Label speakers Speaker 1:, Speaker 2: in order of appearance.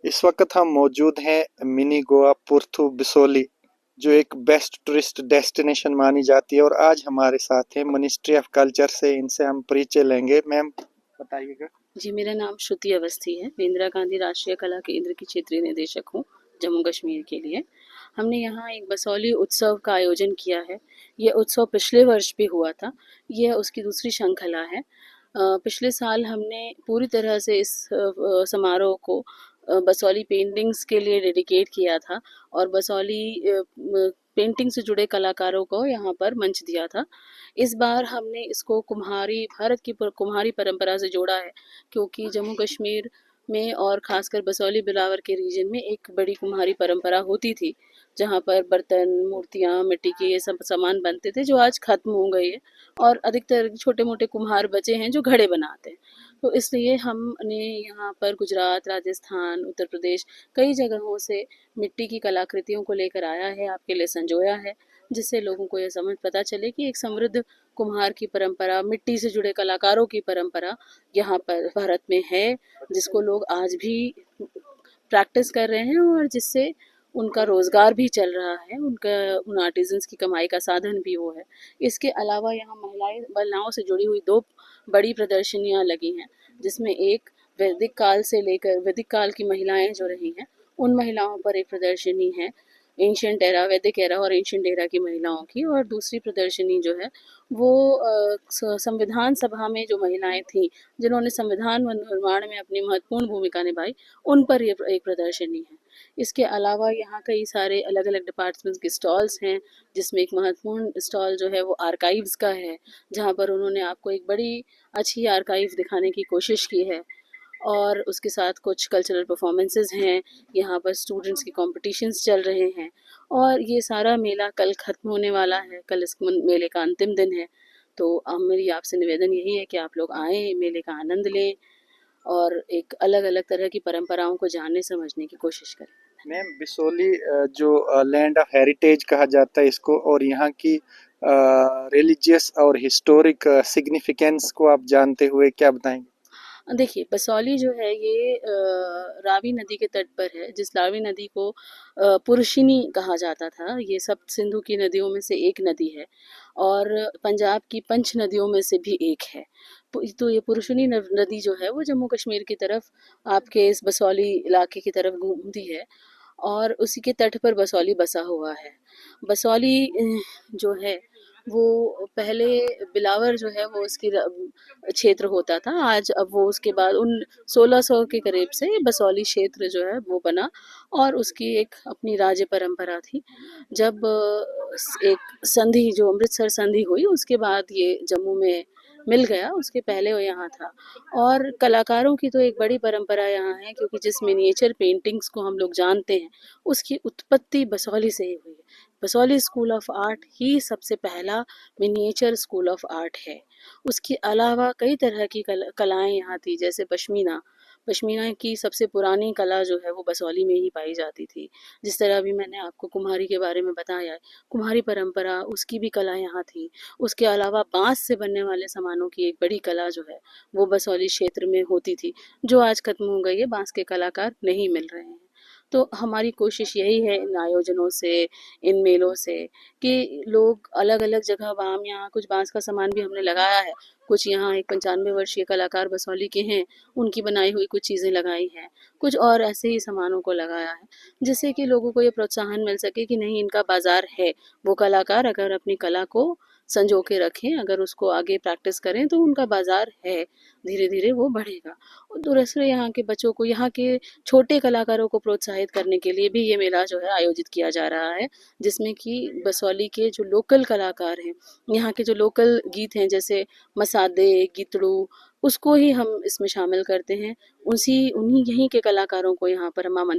Speaker 1: इस वक्त हम मौजूद हैं मिनी गोवा पुर्थू बिसोली, जो एक बेस्ट टूरिस्ट डेस्टिनेशन मानी जाती है। और आज हमारे साथ है मिनिस्ट्री ऑफ कल्चर से, इनसे हम परिचय लेंगे। मैम बताइएगा।
Speaker 2: जी, मेरा नाम श्रुति अवस्थी है। मैं इंदिरा गांधी राष्ट्रीय कला केंद्र की क्षेत्रीय निदेशक हूँ जम्मू कश्मीर के लिए। हमने यहाँ एक बसौली उत्सव का आयोजन किया है। ये उत्सव पिछले वर्ष भी हुआ था। यह उसकी दूसरी श्रृंखला है। पिछले साल हमने पूरी तरह से इस समारोह को बसौली पेंटिंग्स के लिए डेडिकेट किया था और बसौली पेंटिंग से जुड़े कलाकारों को यहाँ पर मंच दिया था। इस बार हमने इसको भारत की कुम्हारी परंपरा से जोड़ा है, क्योंकि जम्मू कश्मीर में और ख़ासकर बसौली बिलावर के रीजन में एक बड़ी कुम्हारी परंपरा होती थी, जहाँ पर बर्तन, मूर्तियाँ, मिट्टी के ये सब सामान बनते थे, जो आज ख़त्म हो गई है और अधिकतर छोटे-मोटे कुम्हार बचे हैं जो घड़े बनाते हैं। तो इसलिए हमने यहाँ पर गुजरात, राजस्थान, उत्तर प्रदेश कई जगहों से मिट्टी की कलाकृतियों को लेकर आया है, आपके लिए संजोया है, जिससे लोगों को यह समझ पता चले कि एक समृद्ध कुम्हार की परंपरा, मिट्टी से जुड़े कलाकारों की परंपरा यहाँ पर भारत में है, जिसको लोग आज भी प्रैक्टिस कर रहे हैं और जिससे उनका रोज़गार भी चल रहा है, उनका उन आर्टिजन्स की कमाई का साधन भी वो है। इसके अलावा यहाँ महिलाओं से जुड़ी हुई 2 बड़ी प्रदर्शनियाँ लगी हैं, जिसमें एक वैदिक काल की महिलाएं जो रही हैं, उन महिलाओं पर एक प्रदर्शनी है, एंशिएंट एरा, वैदिक एरा और एंशिएंट एरा की महिलाओं की। और दूसरी प्रदर्शनी जो है वो संविधान सभा में जो महिलाएं थीं, जिन्होंने संविधान निर्माण में अपनी महत्वपूर्ण भूमिका निभाई, उन पर ये एक प्रदर्शनी है। इसके अलावा यहाँ कई सारे अलग अलग डिपार्टमेंट्स के स्टॉल्स हैं, जिसमें एक महत्वपूर्ण स्टॉल जो है वो आर्काइव्स का है, जहाँ पर उन्होंने आपको एक बड़ी अच्छी आर्काइव दिखाने की कोशिश की है। और उसके साथ कुछ कल्चरल परफॉर्मेंसेस हैं, यहाँ पर स्टूडेंट्स की कॉम्पिटिशन्स चल रहे हैं और ये सारा मेला कल ख़त्म होने वाला है। कल इस मेले का अंतिम दिन है, तो मेरी आपसे निवेदन यही है कि आप लोग आएँ, मेले का आनंद लें और एक अलग अलग तरह की परंपराओं को जानने समझने की कोशिश करें।
Speaker 1: मैम बिसोली जो लैंड ऑफ हेरिटेज कहा जाता है इसको, और यहाँ की रिलीजियस और हिस्टोरिक सिग्निफिकेंस को आप जानते हुए क्या बताएंगे?
Speaker 2: देखिए, बसौली जो है ये रावी नदी के तट पर है, जिस रावी नदी को पुरुषिनी कहा जाता था। ये सप्त सिंधु की नदियों में से एक नदी है और पंजाब की पंच नदियों में से भी एक है। तो ये पुरुषिनी नदी जो है वो जम्मू कश्मीर की तरफ आपके इस बसौली इलाके की तरफ घूमती है और उसी के तट पर बसौली बसा हुआ है। बसौली जो है वो पहले बिलावर जो है वो उसकी क्षेत्र होता था। आज अब वो उसके बाद उन 1600 के करीब से बसौली क्षेत्र जो है वो बना और उसकी एक अपनी राज्य परंपरा थी। जब एक संधि जो अमृतसर संधि हुई उसके बाद ये जम्मू में मिल गया, उसके पहले वो यहाँ था। और कलाकारों की तो एक बड़ी परंपरा यहाँ है, क्योंकि जिस मिनिएचर पेंटिंग्स को हम लोग जानते हैं उसकी उत्पत्ति बसौली से ही हुई है। बसौली स्कूल ऑफ आर्ट ही सबसे पहला मिनिएचर स्कूल ऑफ आर्ट है। उसके अलावा कई तरह की कलाएं यहाँ थी, जैसे पश्मीना। पश्मीना की सबसे पुरानी कला जो है वो बसौली में ही पाई जाती थी। जिस तरह अभी मैंने आपको कुम्हारी के बारे में बताया है, कुम्हारी परंपरा उसकी भी कला यहाँ थी। उसके अलावा बांस से बनने वाले सामानों की एक बड़ी कला जो है वो बसौली क्षेत्र में होती थी, जो आज खत्म हो गई है। बांस के कलाकार नहीं मिल रहे हैं। तो हमारी कोशिश यही है इन आयोजनों से, इन मेलों से, कि लोग अलग अलग जगह बाम यहाँ कुछ बांस का सामान भी हमने लगाया है। कुछ यहाँ एक 95 वर्षीय कलाकार बसौली के हैं, उनकी बनाई हुई कुछ चीज़ें लगाई हैं। कुछ और ऐसे ही सामानों को लगाया है, जिससे कि लोगों को ये प्रोत्साहन मिल सके कि नहीं, इनका बाजार है। वो कलाकार अगर अपनी कला को संजो के रखें, अगर उसको आगे प्रैक्टिस करें तो उनका बाजार है, धीरे धीरे वो बढ़ेगा। और दूसरे यहाँ के बच्चों को, यहाँ के छोटे कलाकारों को प्रोत्साहित करने के लिए भी ये मेला जो है आयोजित किया जा रहा है, जिसमें कि बसौली के जो लोकल कलाकार हैं, यहाँ के जो लोकल गीत हैं जैसे मसादे, गीतड़ू, उसको ही हम इसमें शामिल करते हैं। उन्हीं यहीं के कलाकारों को यहाँ पर हम आमंत्रित